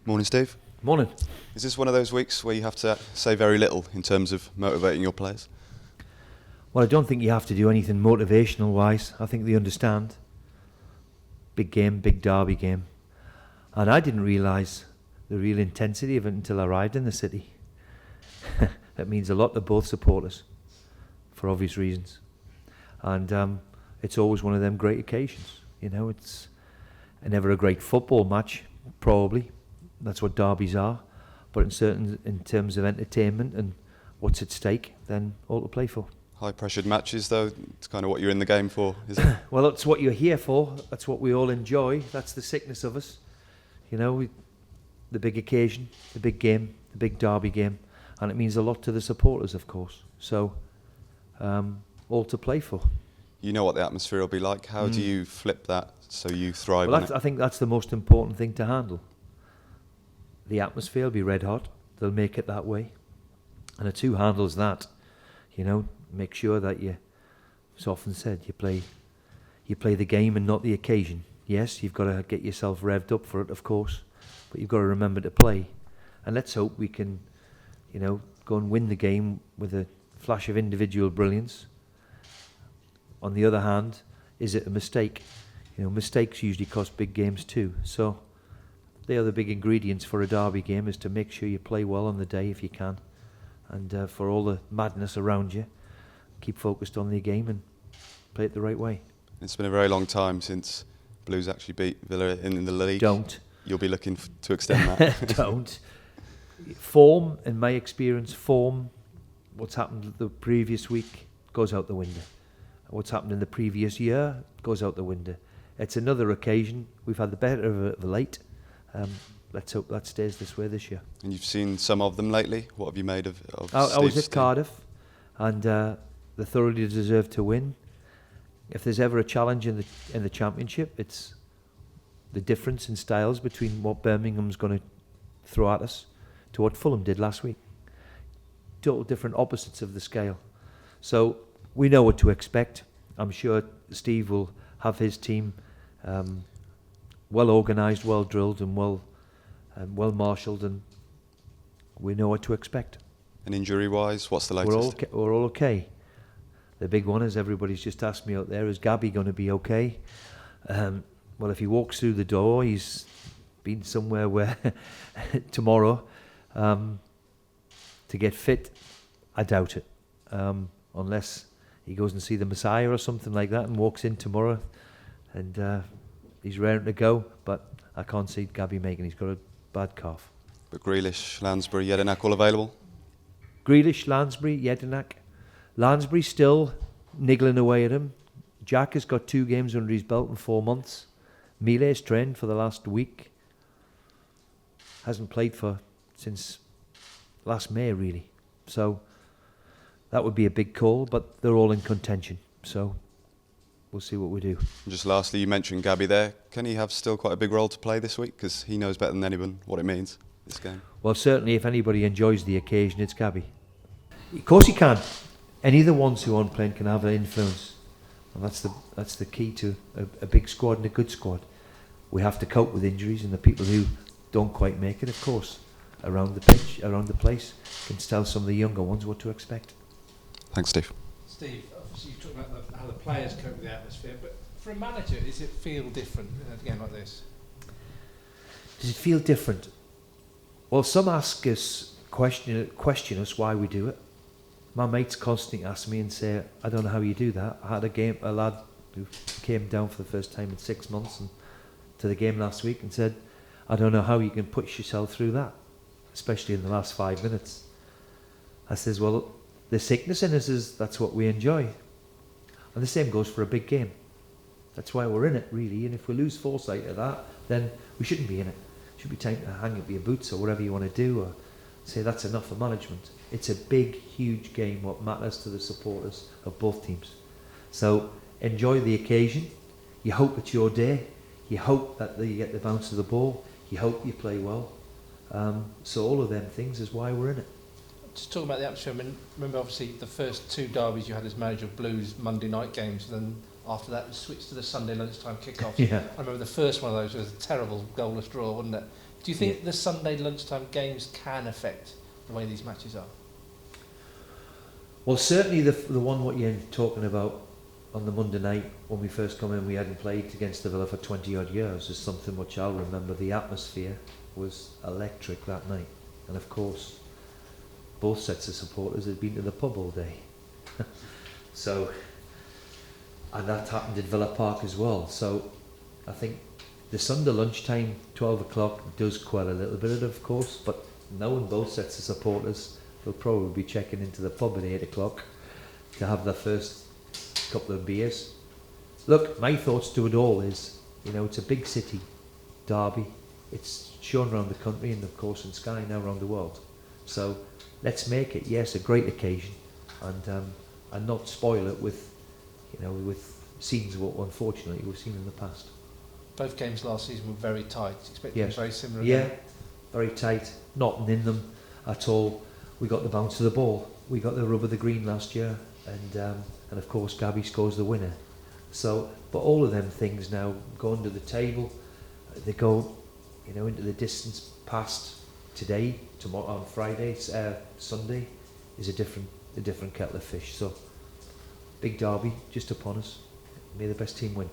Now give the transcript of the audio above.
Morning, Steve. Morning. Is this one of those weeks where you have to say very little in terms of motivating your players? Well, I don't think you have to do anything motivational wise. I think they understand. Big game, big derby game. And I didn't realise the real intensity of it until I arrived in the city. That means a lot to both supporters, for obvious reasons. And it's always one of them great occasions. You know, it's never a great football match, probably. That's what derbies are. But in terms of entertainment and what's at stake, then all to play for. High-pressured matches, though, it's kind of what you're in the game for, isn't it? Well, that's what you're here for. That's what we all enjoy. That's the sickness of us. You know, the big occasion, the big game, the big derby game. And it means a lot to the supporters, of course. So, all to play for. You know what the atmosphere will be like. How do you flip that so you thrive Well, on it? I think that's the most important thing to handle. The atmosphere will be red hot. They'll make it that way. And the two handles that, you know, make sure that it's often said, you play the game and not the occasion. Yes, you've got to get yourself revved up for it, of course, but you've got to remember to play. And let's hope we can, you know, go and win the game with a flash of individual brilliance. On the other hand, is it a mistake? You know, mistakes usually cost big games too. So they are the big ingredients for a derby game, is to make sure you play well on the day if you can. And for all the madness around you, keep focused on the game and play it the right way. It's been a very long time since Blues actually beat Villa in the league. Don't. You'll be looking to extend that. Don't. Form, in my experience, what's happened the previous week goes out the window. What's happened in the previous year goes out the window. It's another occasion. We've had the better of it late. Let's hope that stays this way this year. And you've seen some of them lately. What have you made of I was Steve's at Cardiff, and they thoroughly deserve to win. If there's ever a challenge in the championship, it's the difference in styles between what Birmingham's going to throw at us to what Fulham did last week. Total different opposites of the scale. So we know what to expect. I'm sure Steve will have his team well organised, well drilled, and well marshalled, and we know what to expect. And injury-wise, what's the latest? We're all okay. The big one, as everybody's just asked me out there, is Gabby going to be okay? Well, if he walks through the door, he's been somewhere where tomorrow to get fit. I doubt it, unless he goes and see the Messiah or something like that and walks in tomorrow and he's raring to go. But I can't see Gabby making. He's got a bad calf. But Grealish, Lansbury, Jedinak all available? Grealish, Lansbury, Jedinak. Lansbury still niggling away at him. Jack has got 2 games under his belt in 4 months. Mile's trained for the last week. Hasn't played since last May, really. So that would be a big call, but they're all in contention. So we'll see what we do. And just lastly, you mentioned Gabby there. Can he have still quite a big role to play this week? Because he knows better than anyone what it means, this game. Well, certainly if anybody enjoys the occasion, it's Gabby. Of course he can. Any of the ones who aren't playing can have an influence. And that's the key to a big squad and a good squad. We have to cope with injuries, and the people who don't quite make it, of course, around the pitch, around the place, can tell some of the younger ones what to expect. Thanks, Steve. Steve, obviously you talked about how the players cope with the atmosphere, but for a manager, does it feel different in a game like this? Does it feel different? Well, some ask us, question us why we do it. My mates constantly ask me and say, I don't know how you do that. I had a lad who came down for the first time in 6 months and to the game last week and said, I don't know how you can push yourself through that, especially in the last 5 minutes. I says, well, the sickness in us is that's what we enjoy. And the same goes for a big game. That's why we're in it, really. And if we lose foresight of that, then we shouldn't be in it. It should be time to hang up your boots or whatever you want to do, or say that's enough for management. It's a big, huge game, what matters to the supporters of both teams. So enjoy the occasion. You hope it's your day. You hope that you get the bounce of the ball. You hope you play well. So all of them things is why we're in it. Just talking about the atmosphere, I mean, remember obviously the first 2 derbies you had as manager of Blues Monday night games, and then after that we switched to the Sunday lunchtime kickoffs. Yeah. I remember the first one of those was a terrible goalless draw, wasn't it? Do you think the Sunday lunchtime games can affect the way these matches are? Well, certainly the one what you're talking about on the Monday night when we first come in, we hadn't played against the Villa for 20 odd years, is something which I'll remember. The atmosphere was electric that night, and of course both sets of supporters had been to the pub all day. So, and that happened in Villa Park as well. So I think the Sunday lunchtime 12 o'clock does quell a little bit of course, but knowing both sets of supporters, they'll probably be checking into the pub at 8 o'clock to have their first couple of beers. Look, my thoughts to it all is, you know, it's a big city derby. It's shown around the country and of course in Sky now around the world. So let's make it, yes, a great occasion, and not spoil it with, you know, with scenes what unfortunately we've seen in the past. Both games last season were very tight. Expecting Yes. very similar. Yeah, again. very tight, nothing in them at all. We got the bounce of the ball. We got the rub of the green last year, and of course Gabby scores the winner. So, but all of them things now go under the table. They go, you know, into the distance past today, tomorrow, on Friday, Sunday is a different kettle of fish. So, big derby just upon us. May the best team win.